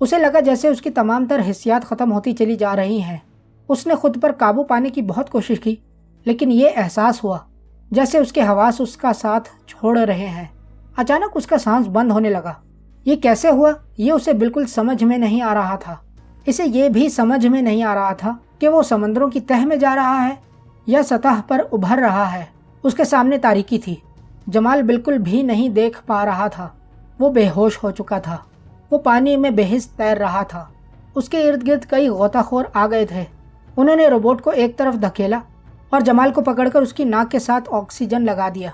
اسے لگا جیسے اس کی تمام تر حسیات ختم ہوتی چلی جا رہی ہیں۔ اس نے خود پر قابو پانے کی بہت کوشش کی، لیکن یہ احساس ہوا جیسے اس کے حواس اس کا ساتھ چھوڑ رہے ہیں۔ اچانک اس کا سانس بند ہونے لگا۔ یہ کیسے ہوا یہ اسے بالکل سمجھ میں نہیں آ رہا تھا۔ اسے یہ بھی سمجھ میں نہیں آ رہا تھا کہ وہ سمندروں کی تہہ میں جا رہا ہے یا سطح پر ابھر رہا ہے۔ اس کے سامنے تاریکی تھی۔ جمال بالکل بھی نہیں دیکھ پا رہا تھا۔ وہ بے ہوش ہو چکا تھا۔ وہ پانی میں بے حس تیر رہا تھا۔ اس کے ارد گرد کئی غوطہ خور آ گئے تھے۔ انہوں نے روبوٹ کو ایک طرف دھکیلا اور جمال کو پکڑ کر اس کی ناک کے ساتھ آکسیجن لگا دیا۔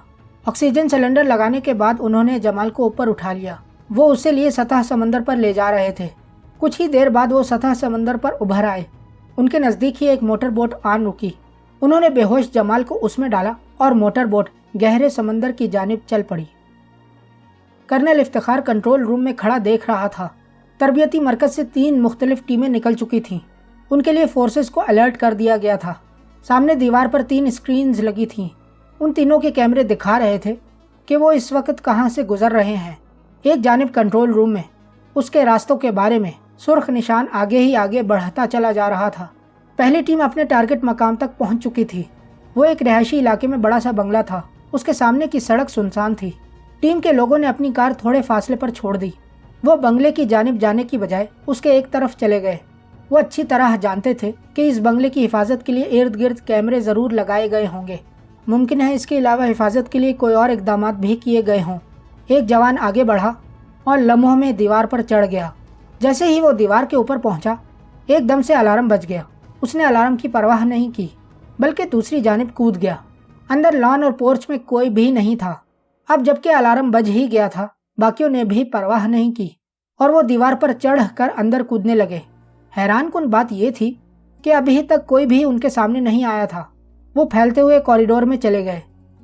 آکسیجن سلنڈر لگانے کے بعد انہوں نے جمال کو اوپر اٹھا لیا۔ وہ اسے لیے سطح سمندر پر لے جا رہے تھے۔ کچھ ہی دیر بعد وہ سطح سمندر پر ابھر آئے۔ ان کے نزدیک ہی ایک موٹر بوٹ آن رکی۔ انہوں نے بے ہوش جمال کو اس میں ڈالا اور موٹر بوٹ گہرے سمندر کی جانب چل پڑی۔ کرنل افتخار کنٹرول روم میں کھڑا دیکھ رہا تھا۔ تربیتی مرکز سے 3 مختلف ٹیمیں نکل چکی تھیں۔ ان کے لیے فورسز کو الرٹ کر دیا گیا تھا۔ سامنے دیوار پر 3 اسکرینز لگی تھیں۔ ان تینوں کے کیمرے دکھا رہے تھے کہ وہ اس وقت کہاں سے گزر رہے ہیں۔ ایک جانب کنٹرول روم میں اس کے راستوں کے بارے میں سرخ نشان آگے ہی آگے بڑھتا چلا جا رہا تھا۔ پہلی ٹیم اپنے ٹارگٹ مقام تک پہنچ چکی تھی۔ وہ ایک رہائشی علاقے میں بڑا سا بنگلہ تھا۔ اس کے سامنے کی سڑک سنسان تھی۔ ٹیم کے لوگوں نے اپنی کار تھوڑے فاصلے پر چھوڑ دی۔ وہ بنگلے کی جانب جانے کی بجائے اس کے ایک طرف چلے گئے۔ وہ اچھی طرح جانتے تھے کہ اس بنگلے کی حفاظت کے لیے ارد گرد کیمرے ضرور لگائے گئے ہوں گے۔ ممکن ہے اس کے علاوہ حفاظت کے لیے کوئی اور اقدامات بھی کیے گئے ہوں۔ ایک جوان آگے بڑھا اور لمحوں میں دیوار پر چڑھ گیا۔ جیسے ہی وہ دیوار کے اوپر پہنچا، ایک دم سے الارم بج گیا۔ اس نے الارم کی پرواہ نہیں کی، بلکہ دوسری جانب کود گیا۔ اندر لان اور پورچ میں کوئی بھی نہیں تھا۔ اب جبکہ الارم بج ہی گیا تھا، باقیوں نے بھی پرواہ نہیں کی اور وہ دیوار پر چڑھ کر اندر کودنے لگے۔ حیران کن بات یہ تھی کہ ابھی تک کوئی بھی ان کے سامنے نہیں آیا تھا۔ وہ پھیلتے ہوئے کوریڈور میں چلے گئے،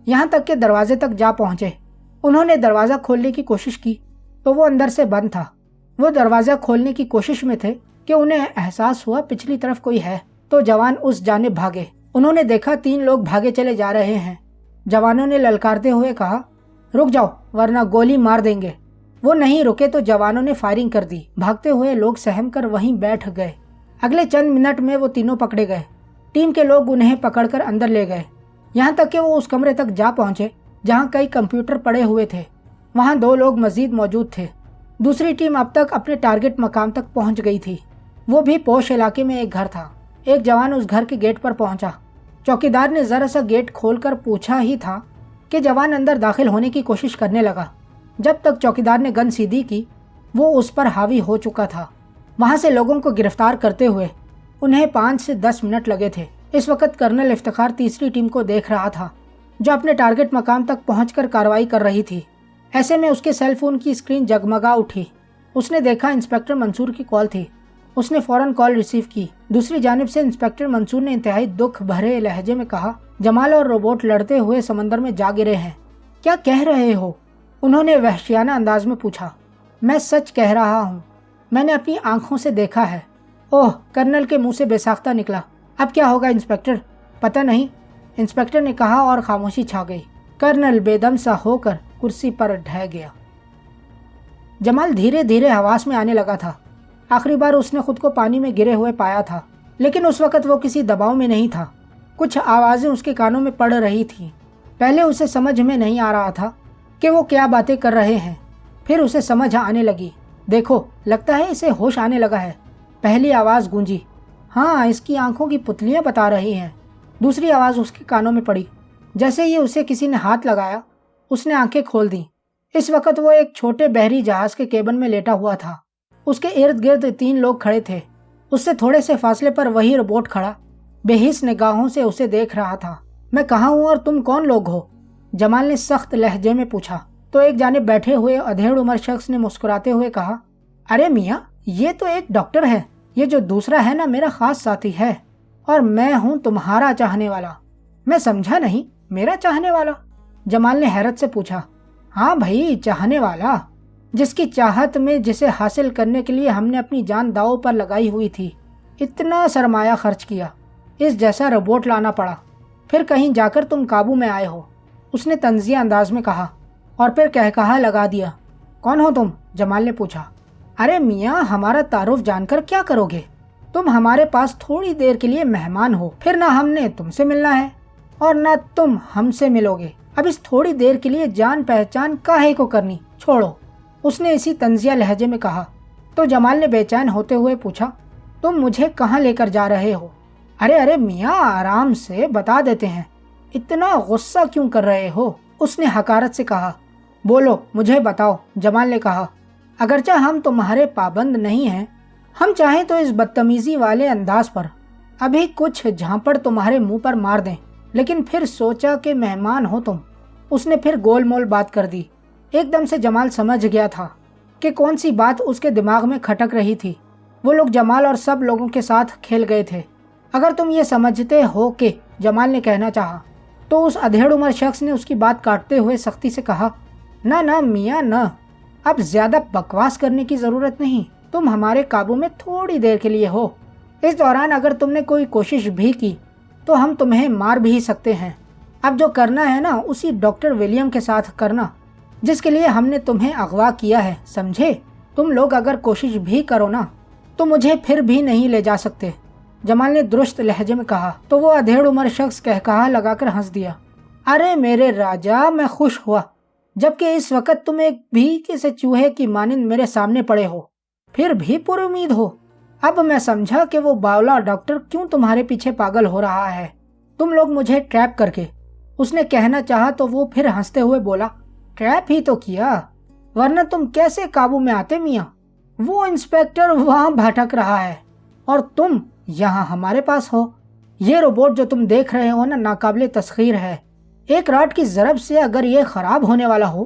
یہاں تک کہ دروازے تک جا پہنچے۔ انہوں نے دروازہ کھولنے کی کوشش کی تو وہ اندر سے بند تھا۔ وہ دروازہ کھولنے کی کوشش میں تھے کہ انہیں احساس ہوا پچھلی طرف کوئی ہے، تو جوان اس جانب بھاگے۔ انہوں نے دیکھا 3 لوگ بھاگے چلے جا رہے ہیں۔ جوانوں نے للکارتے ہوئے کہا، رک جاؤ ورنہ گولی مار دیں گے۔ وہ نہیں رکے تو جوانوں نے فائرنگ کر دی۔ بھاگتے ہوئے لوگ سہم کر وہیں بیٹھ گئے۔ اگلے چند منٹ میں وہ تینوں پکڑے گئے۔ ٹیم کے لوگ انہیں پکڑ کر اندر لے گئے، یہاں تک کہ وہ اس کمرے تک جا پہنچے جہاں کئی کمپیوٹر پڑے ہوئے تھے۔ وہاں 2 لوگ مزید موجود تھے۔ دوسری ٹیم اب تک اپنے ٹارگٹ مقام تک پہنچ گئی تھی۔ وہ بھی پوش علاقے میں ایک گھر تھا۔ ایک جوان اس گھر کے گیٹ پر پہنچا۔ چوکیدار نے ذرا سا گیٹ کھول کر پوچھا ہی تھا کہ جوان اندر داخل ہونے کی کوشش کرنے لگا۔ جب تک چوکیدار نے گن سیدھی کی، وہ اس پر حاوی ہو چکا تھا۔ وہاں سے لوگوں کو گرفتار کرتے ہوئے انہیں 5 سے 10 منٹ لگے تھے۔ اس وقت کرنل افتخار تیسری ٹیم کو دیکھ رہا تھا جو اپنے ٹارگٹ مقام تک پہنچ کر کارروائی کر رہی تھی۔ ایسے میں اس کے سیل فون کی اسکرین جگمگا اٹھی۔ اس نے دیکھا انسپکٹر منصور کی کال تھی۔ اس نے فوراً کال ریسیو کی۔ دوسری جانب سے انسپکٹر منصور نے انتہائی دکھ بھرے لہجے میں کہا، جمال اور روبوٹ لڑتے ہوئے سمندر میں جا گرے ہیں۔ کیا کہہ رہے ہو؟ انہوں نے وحشیانہ انداز میں پوچھا۔ میں سچ کہہ رہا ہوں، میں نے اپنی آنکھوں سے دیکھا ہے۔ اوہ، کرنل کے منہ سے بے ساختہ نکلا۔ اب کیا ہوگا انسپکٹر؟ پتہ نہیں، انسپکٹر نے کہا اور خاموشی چھا گئی۔ کرنل بے دم سا ہو کر کرسی پر ڈھہ گیا۔ جمال دھیرے دھیرے حواس میں آنے لگا تھا۔ آخری بار اس نے خود کو پانی میں گرے ہوئے پایا تھا، لیکن اس وقت وہ کسی دباؤ میں نہیں تھا۔ کچھ آوازیں اس کے کانوں میں پڑ رہی تھیں۔ پہلے اسے سمجھ میں نہیں آ رہا تھا کہ وہ کیا باتیں کر رہے ہیں، پھر اسے سمجھ آنے لگی۔ دیکھو، لگتا ہے اسے ہوش آنے لگا ہے، پہلی آواز گونجی۔ ہاں، اس کی آنکھوں کی پتلیاں بتا رہی ہیں۔ دوسری آواز اس کے کانوں میں پڑی۔ جیسے ہی اسے کسی نے ہاتھ لگایا، اس نے آنکھیں کھول دیں۔ اس وقت وہ ایک چھوٹے بحری جہاز کے کیبن میں لیٹا ہوا تھا۔ اس کے ارد گرد 3 لوگ کھڑے تھے۔ اس سے تھوڑے سے فاصلے پر وہی روبوٹ کھڑا بے حس نگاہوں سے اسے دیکھ رہا تھا۔ میں کہاں ہوں اور تم کون لوگ ہو؟ جمال نے سخت لہجے میں پوچھا۔ تو ایک جانب بیٹھے ہوئے ادھیڑ عمر شخص نے مسکراتے ہوئے کہا، ارے میاں، یہ تو ایک ڈاکٹر ہے۔ یہ جو دوسرا ہے نا، میرا خاص ساتھی ہے، اور میں ہوں تمہارا چاہنے والا۔ میں سمجھا نہیں، میرا چاہنے والا؟ جمال نے حیرت سے پوچھا۔ ہاں بھائی، چاہنے والا، جس کی چاہت میں جسے حاصل کرنے کے لیے ہم نے اپنی جان داؤ پر لگائی ہوئی تھی۔ اتنا سرمایہ خرچ کیا، اس جیسا روبوٹ لانا پڑا، پھر کہیں جا کر تم قابو میں آئے ہو، اس نے طنزیہ انداز میں کہا، اور پھر کہا لگا دیا۔ کون ہو تم؟ جمال نے پوچھا۔ ارے میاں ہمارا تعارف جان کر کیا کرو گے؟ تم ہمارے پاس تھوڑی دیر کے لیے مہمان ہو، پھر نہ ہم نے تم سے ملنا ہے اور نہ تم ہم سے ملو گے۔ اب اس تھوڑی دیر کے لیے جان پہچان کاہے کو کرنی، چھوڑو، اس نے اسی طنزیہ لہجے میں کہا۔ تو جمال نے بے چین ہوتے ہوئے پوچھا، تم مجھے کہاں لے کر جا رہے ہو؟ ارے میاں آرام سے بتا دیتے ہیں، اتنا غصہ کیوں کر رہے ہو؟ اس نے حقارت سے کہا۔ بولو مجھے بتاؤ، جمال نے کہا۔ اگرچہ ہم تمہارے پابند نہیں ہیں، ہم چاہیں تو اس بدتمیزی والے انداز پر ابھی کچھ جھانپڑ تمہارے منہ پر مار دیں، لیکن پھر سوچا کہ مہمان ہو تم۔ اس نے پھر گول مول بات کر دی۔ ایک دم سے جمال سمجھ گیا تھا کہ کون سی بات اس کے دماغ میں کھٹک رہی تھی۔ وہ لوگ جمال اور سب لوگوں کے ساتھ کھیل گئے تھے۔ اگر تم یہ سمجھتے ہو کہ، جمال نے کہنا چاہا، تو اس ادھیڑ عمر شخص نے اس کی بات کاٹتے ہوئے سختی سے کہا، نہ میاں نہ، اب زیادہ بکواس کرنے کی ضرورت نہیں، تم ہمارے قابو میں تھوڑی دیر کے لیے ہو۔ اس دوران اگر تم نے کوئی کوشش بھی کی تو ہم تمہیں مار بھی سکتے ہیں۔ اب جو کرنا ہے نا، اسی ڈاکٹر ولیم کے ساتھ کرنا جس کے لیے ہم نے تمہیں اغوا کیا ہے، سمجھے؟ تم لوگ اگر کوشش بھی کرو نا تو مجھے پھر بھی نہیں لے جا سکتے، جمال نے درست لہجے میں کہا۔ تو وہ ادھیڑ عمر شخص کہا لگا کر ہنس دیا۔ ارے میرے راجا، میں خوش ہوا، جبکہ اس وقت تم ایک بھیکے سے چوہے کی مانند میرے سامنے پڑے ہو، پھر بھی پر امید ہو۔ اب میں سمجھا کہ وہ باولا ڈاکٹر کیوں تمہارے پیچھے پاگل ہو رہا ہے، تم لوگ مجھے ٹریپ کر کے۔ اس نے کہنا چاہا تو وہ پھر ہنستے ہوئے بولا، ٹریپ ہی تو کیا، ورنہ تم کیسے قابو میں آتے میاں؟ وہ انسپیکٹر وہاں بھٹک رہا ہے اور تم یہاں ہمارے پاس ہو۔ یہ روبوٹ جو تم دیکھ رہے ہو نا، ناقابل تسخیر ہے۔ ایک راڈ کی ضرب سے اگر یہ خراب ہونے والا ہو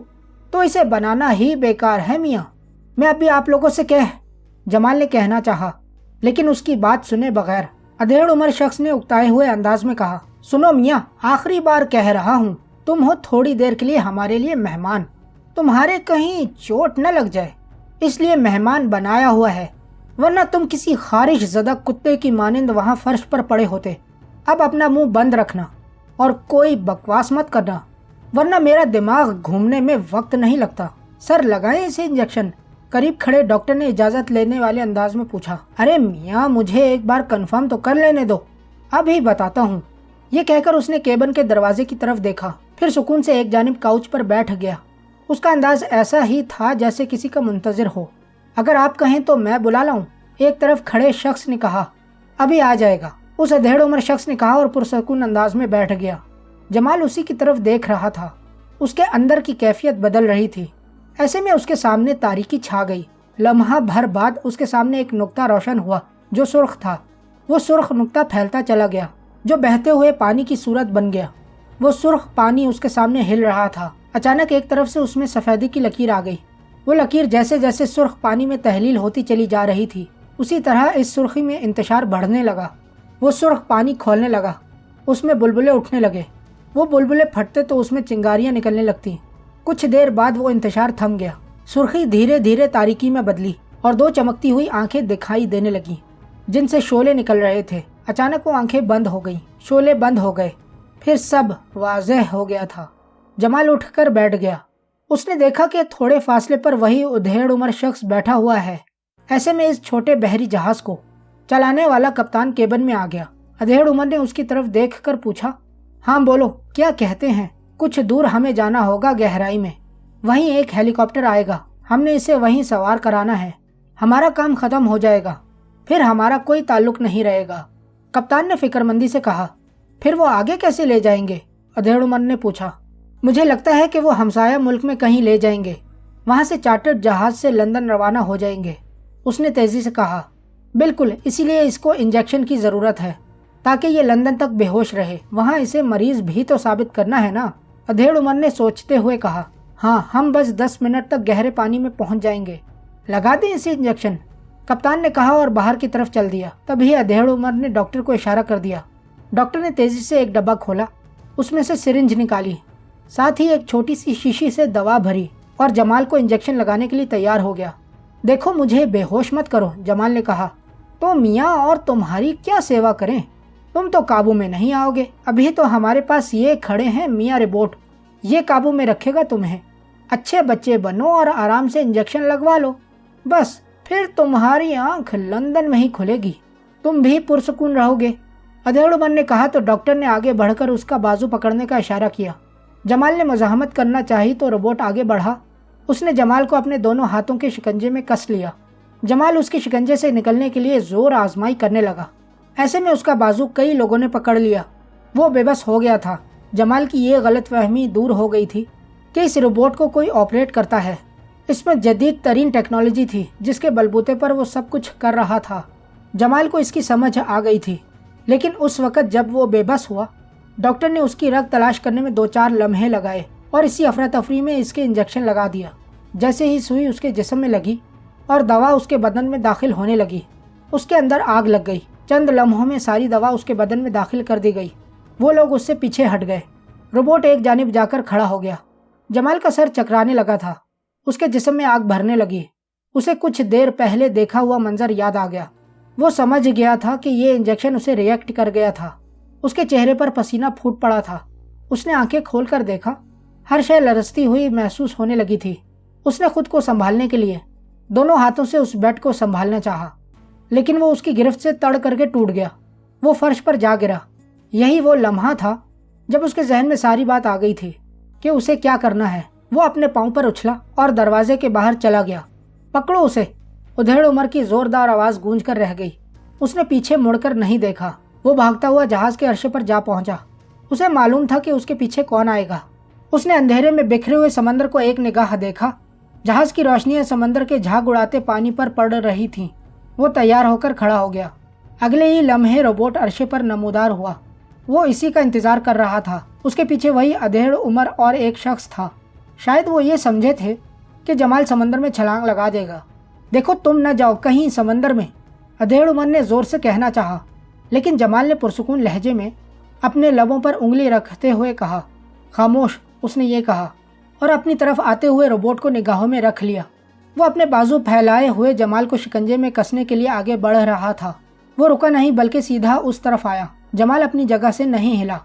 تو اسے بنانا ہی بیکار ہے میاں۔ میں ابھی آپ لوگوں سے جمال نے کہنا چاہا، لیکن اس کی بات سنے بغیر ادھیڑ عمر شخص نے اکتائے ہوئے انداز میں کہا، سنو میاں، آخری بار کہہ رہا ہوں، تم ہو تھوڑی دیر کے لیے ہمارے لیے مہمان، تمہارے کہیں چوٹ نہ لگ جائے اس لیے مہمان بنایا ہوا ہے، ورنہ تم کسی خارش زدہ کتے کی مانند وہاں فرش پر پڑے ہوتے۔ اب اپنا منہ بند رکھنا اور کوئی بکواس مت کرنا، ورنہ میرا دماغ گھومنے میں وقت نہیں لگتا۔ سر لگائیں اسے انجیکشن؟ قریب کھڑے ڈاکٹر نے اجازت لینے والے انداز میں پوچھا۔ ارے میاں مجھے ایک بار کنفرم تو کر لینے دو، ابھی بتاتا ہوں۔ یہ کہہ کر اس نے کیبن کے دروازے کی طرف دیکھا، پھر سکون سے ایک جانب کاؤچ پر بیٹھ گیا۔ اس کا انداز ایسا ہی تھا جیسے کسی کا منتظر ہو۔ اگر آپ کہیں تو میں بلا لاؤں؟ ایک طرف کھڑے شخص نے کہا۔ ابھی آ جائے گا، اس ادھیڑ عمر شخص نے کہا اور پرسکون انداز میں بیٹھ گیا۔ جمال اسی کی طرف دیکھ رہا تھا، اس کے اندر کی کیفیت بدل رہی تھی۔ ایسے میں اس کے سامنے تاریکی چھا گئی۔ لمحہ بھر بعد اس کے سامنے ایک نقطہ روشن ہوا جو سرخ تھا۔ وہ سرخ نقطہ پھیلتا چلا گیا جو بہتے ہوئے پانی کی صورت بن گیا۔ وہ سرخ پانی اس کے سامنے ہل رہا تھا۔ اچانک ایک طرف سے اس میں سفیدی کی لکیر آ گئی۔ وہ لکیر جیسے جیسے سرخ پانی میں تحلیل ہوتی چلی جا رہی تھی، اسی طرح اس سرخی میں انتشار بڑھنے لگا۔ وہ سرخ پانی کھولنے لگا، اس میں بلبلے اٹھنے لگے۔ وہ بلبلے پھٹتے تو اس میں چنگاریاں نکلنے لگتی۔ کچھ دیر بعد وہ انتشار تھم گیا۔ سرخی دھیرے دھیرے تاریکی میں بدلی اور دو چمکتی ہوئی آنکھیں دکھائی دینے لگیں جن سے شعلے نکل رہے تھے۔ اچانک وہ آنکھیں بند ہو گئیں، شعلے بند ہو گئے، پھر سب واضح ہو گیا تھا۔ جمال اٹھ کر بیٹھ گیا۔ اس نے دیکھا کہ تھوڑے فاصلے پر وہی ادھیڑ عمر شخص بیٹھا ہوا ہے۔ ایسے میں اس چھوٹے بحری جہاز کو چلانے والا کپتان کیبن میں آ گیا۔ ادھیڑ عمر نے اس کی طرف دیکھ کر پوچھا، ہاں بولو، کیا کہتے ہیں؟ کچھ دور ہمیں جانا ہوگا گہرائی میں، وہیں ایک ہیلی کاپٹر آئے گا، ہم نے اسے وہیں سوار کرانا ہے، ہمارا کام ختم ہو جائے گا، پھر ہمارا کوئی تعلق نہیں رہے گا۔ کپتان نے فکر مندی سے کہا۔ پھر وہ آگے کیسے لے جائیں گے؟ ادھیڑ عمر نے پوچھا۔ مجھے لگتا ہے کہ وہ ہمسایہ ملک میں کہیں لے جائیں گے، وہاں سے چارٹرڈ جہاز سے لندن روانہ ہو جائیں گے، اس نے تیزی سے کہا۔ بالکل، اسی لیے اس کو انجیکشن کی ضرورت ہے تاکہ یہ لندن تک بے ہوش رہے، وہاں اسے مریض بھی تو ثابت کرنا ہے نا، ادھیڑ عمر نے سوچتے ہوئے کہا۔ ہاں، ہم بس 10 منٹ تک گہرے پانی میں پہنچ جائیں گے، لگا دیں اسے انجیکشن، کپتان نے کہا اور باہر کی طرف چل دیا۔ تبھی ادھیڑ عمر نے ڈاکٹر کو اشارہ کر دیا۔ ڈاکٹر نے تیزی سے ایک ڈبہ کھولا، اس میں سے سرنج نکالی، ساتھ ہی ایک چھوٹی سی شیشی سے دوا بھری اور جمال کو انجیکشن لگانے کے لیے تیار ہو گیا۔ دیکھو مجھے بے ہوش مت کرو، جمال نے کہا۔ تو میاں اور تمہاری کیا سیوا کریں، تم تو قابو میں نہیں آؤ گے، ابھی تو ہمارے پاس یہ کھڑے ہیں میاں روبوٹ، یہ قابو میں رکھے گا تمہیں۔ اچھے بچے بنو اور آرام سے انجیکشن لگوا لو، بس پھر تمہاری آنکھ لندن میں ہی کھلے گی، تم بھی پرسکون رہو گے، ادھیڑ عمر نے کہا تو ڈاکٹر نے آگے بڑھ کر اس کا بازو پکڑنے کا اشارہ کیا۔ جمال نے مزاحمت کرنا چاہی تو روبوٹ آگے بڑھا، اس نے جمال کو اپنے دونوں ہاتھوں کے شکنجے میں کس لیا۔ جمال اس کے شکنجے سے نکلنے کے لیے زور آزمائی کرنے لگا، ایسے میں اس کا بازو کئی لوگوں نے پکڑ لیا۔ وہ بے بس ہو گیا تھا۔ جمال کی یہ غلط فہمی دور ہو گئی تھی کہ اس روبوٹ کو کوئی آپریٹ کرتا ہے۔ اس میں جدید ترین ٹیکنالوجی تھی جس کے بلبوتے پر وہ سب کچھ کر رہا تھا۔ جمال کو اس کی سمجھ آ گئی تھی، لیکن اس وقت جب وہ بے بس ہوا، ڈاکٹر نے اس کی رگ تلاش کرنے میں 2-4 لمحے لگائے اور اسی افراتفری میں اس کے انجیکشن لگا دیا۔ جیسے ہی سوئی اس کے جسم میں لگی اور دوا اس کے بدن میں داخل ہونے لگی، اس کے اندر آگ لگ گئی۔ چند لمحوں میں ساری دوا اس کے بدن میں داخل کر دی گئی۔ وہ لوگ اس سے پیچھے ہٹ گئے۔ روبوٹ ایک جانب جا کر کھڑا ہو گیا۔ جمال کا سر چکرانے لگا تھا، اس کے جسم میں آگ بھرنے لگی۔ اسے کچھ دیر پہلے دیکھا ہوا منظر یاد آ گیا۔ وہ سمجھ گیا تھا کہ یہ انجیکشن اسے ریئیکٹ کر گیا تھا۔ اس کے چہرے پر پسینہ پھوٹ پڑا تھا۔ اس نے آنکھیں کھول کر دیکھا، ہر شے لرزتی ہوئی محسوس ہونے لگی تھی۔ اس نے خود کو سنبھالنے کے لیے دونوں ہاتھوں سے اس بیڈ کو سنبھالنا چاہا، لیکن وہ اس کی گرفت سے تڑ کر کے ٹوٹ گیا۔ وہ فرش پر جا گرا۔ یہی وہ لمحہ تھا جب اس کے ذہن میں ساری بات آ گئی تھی کہ اسے کیا کرنا ہے۔ وہ اپنے پاؤں پر اچھلا اور دروازے کے باہر چلا گیا۔ پکڑو اسے، ادھیڑ عمر کی زوردار آواز گونج کر رہ گئی۔ اس نے پیچھے مڑ کر نہیں دیکھا۔ وہ بھاگتا ہوا جہاز کے عرصے پر جا پہنچا۔ اسے معلوم تھا کہ اس کے پیچھے کون آئے گا۔ اس نے اندھیرے میں بکھرے ہوئے سمندر کو ایک نگاہ دیکھا۔ جہاز کی روشنیاں سمندر کے جھاگ اڑاتے پانی پر پڑ رہی تھیں۔ وہ تیار ہو کر کھڑا ہو گیا۔ اگلے ہی لمحے روبوٹ عرصے پر نمودار ہوا۔ وہ اسی کا انتظار کر رہا تھا۔ اس کے پیچھے وہی ادھیڑ عمر اور ایک شخص تھا۔ شاید وہ یہ سمجھے تھے کہ جمال سمندر میں چھلانگ لگا دے گا۔ دیکھو تم نہ جاؤ کہیں سمندر میں، ادھیڑ عمر نے زور سے کہنا چاہا، لیکن جمال نے پرسکون لہجے میں اپنے لبوں پر انگلی رکھتے ہوئے کہا، خاموش، اس نے یہ کہا اور اپنی طرف آتے ہوئے روبوٹ کو نگاہوں میں رکھ لیا۔ وہ اپنے بازو پھیلائے ہوئے جمال کو شکنجے میں کسنے کے لیے آگے بڑھ رہا تھا۔ وہ رکا نہیں بلکہ سیدھا اس طرف آیا۔ جمال اپنی جگہ سے نہیں ہلا۔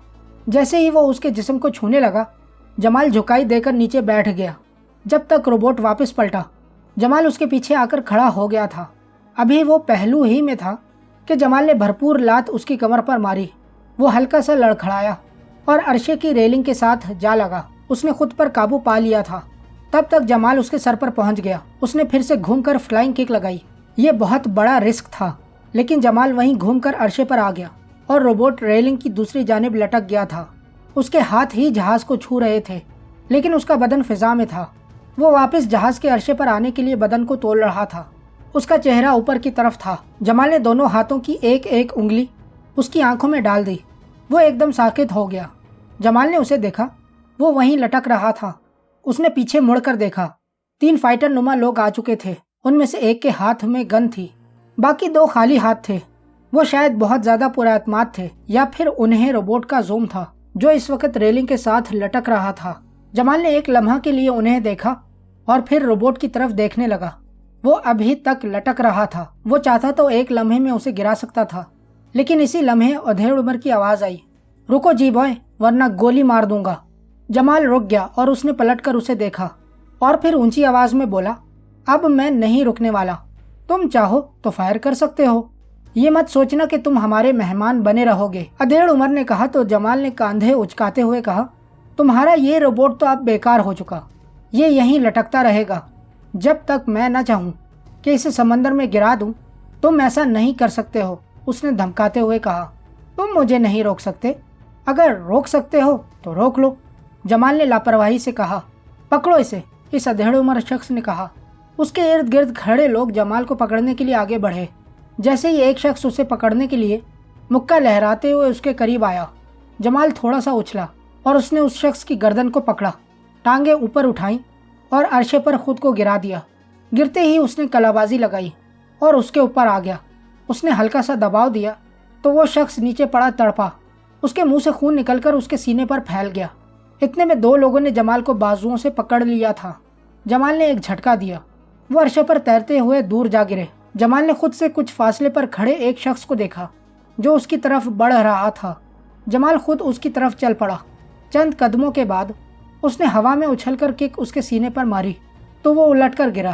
جیسے ہی وہ اس کے جسم کو چھونے لگا، جمال جھکائی دے کر نیچے بیٹھ گیا۔ جب تک روبوٹ واپس پلٹا، جمال اس کے پیچھے آ کر کھڑا ہو گیا تھا۔ ابھی وہ پہلو ہی میں تھا کہ جمال نے بھرپور لات اس کی کمر پر ماری۔ وہ ہلکا سا لڑکھڑایا اور عرشے کی ریلنگ کے ساتھ جا لگا۔ اس نے خود پر قابو پا لیا تھا۔ تب تک جمال اس کے سر پر پہنچ گیا۔ اس نے پھر سے گھوم کر فلائنگ کک لگائی۔ یہ بہت بڑا رسک تھا، لیکن جمال وہیں گھوم کر عرشے پر آ گیا اور روبوٹ ریلنگ کی دوسری جانب لٹک گیا تھا۔ اس کے ہاتھ ہی جہاز کو چھو رہے تھے، لیکن اس کا بدن فضا میں تھا۔ وہ واپس جہاز کے عرشے پر آنے کے لیے بدن کو تول رہا تھا۔ اس کا چہرہ اوپر کی طرف تھا۔ جمال نے دونوں ہاتھوں کی ایک ایک انگلی اس کی آنکھوں میں ڈال دی۔ وہ ایک دم ساکت ہو گیا۔ جمال نے اسے دیکھا، وہ وہیں لٹک رہا تھا۔ اس نے پیچھے مڑ کر دیکھا۔ 3 فائٹر نما لوگ آ چکے تھے۔ ان میں سے ایک کے ہاتھ میں گن تھی، باقی 2 خالی ہاتھ تھے۔ وہ شاید بہت زیادہ پراعتماد تھے یا پھر انہیں روبوٹ کا زوم تھا جو اس وقت ریلنگ کے ساتھ لٹک رہا تھا۔ جمال نے ایک لمحہ کے لیے انہیں دیکھا اور پھر روبوٹ کی طرف دیکھنے لگا۔ وہ ابھی تک لٹک رہا تھا۔ وہ چاہتا تو ایک لمحے میں اسے گرا سکتا تھا، لیکن اسی لمحے ادھیڑ عمر کی آواز آئی، رکو جی بوائے ورنہ گولی مار دوں گا۔ جمال رک گیا اور اس نے پلٹ کر اسے دیکھا اور پھر اونچی آواز میں بولا، اب میں نہیں رکنے والا، تم چاہو تو فائر کر سکتے ہو، یہ مت سوچنا کہ تم ہمارے مہمان بنے رہو گے۔ ادھیڑ عمر نے کہا تو جمال نے کاندھے اچکاتے ہوئے کہا، تمہارا یہ روبوٹ تو اب بیکار ہو چکا، یہ یہیں لٹکتا رہے گا جب تک میں نہ چاہوں کہ اسے سمندر میں گرا دوں۔ تم ایسا نہیں کر سکتے ہو، اس نے دھمکاتے ہوئے کہا، تم مجھے نہیں روک سکتے، اگر روک سکتے ہو تو روک لو۔ جمال نے لاپرواہی سے کہا، پکڑو اسے، اس ادھیڑ عمر شخص نے کہا۔ اس کے ارد گرد کھڑے لوگ جمال کو پکڑنے کے لیے آگے بڑھے۔ جیسے ہی ایک شخص اسے پکڑنے کے لیے مکہ لہراتے ہوئے اس کے قریب آیا، جمال تھوڑا سا اچھلا اور اس نے اس شخص کی گردن کو پکڑا، ٹانگیں اوپر اٹھائیں اور عرشے پر خود کو گرا دیا۔ گرتے ہی اس نے کلابازی لگائی اور اس کے اوپر آ گیا۔ اس نے ہلکا سا دباؤ دیا تو وہ شخص نیچے پڑا تڑپا۔ اس کے منہ سے خون نکل کر اس کے سینے پر پھیل گیا۔ اتنے میں 2 لوگوں نے جمال کو بازوؤں سے پکڑ لیا تھا۔ جمال نے ایک جھٹکا دیا، وہ عرشے پر تیرتے ہوئے دور جا گرے۔ جمال نے خود سے کچھ فاصلے پر کھڑے ایک شخص کو دیکھا جو اس کی طرف بڑھ رہا تھا۔ جمال خود اس کی طرف چل پڑا۔ چند قدموں کے بعد اس نے ہوا میں اچھل کر کک اس کے سینے پر ماری تو وہ الٹ کر گرا۔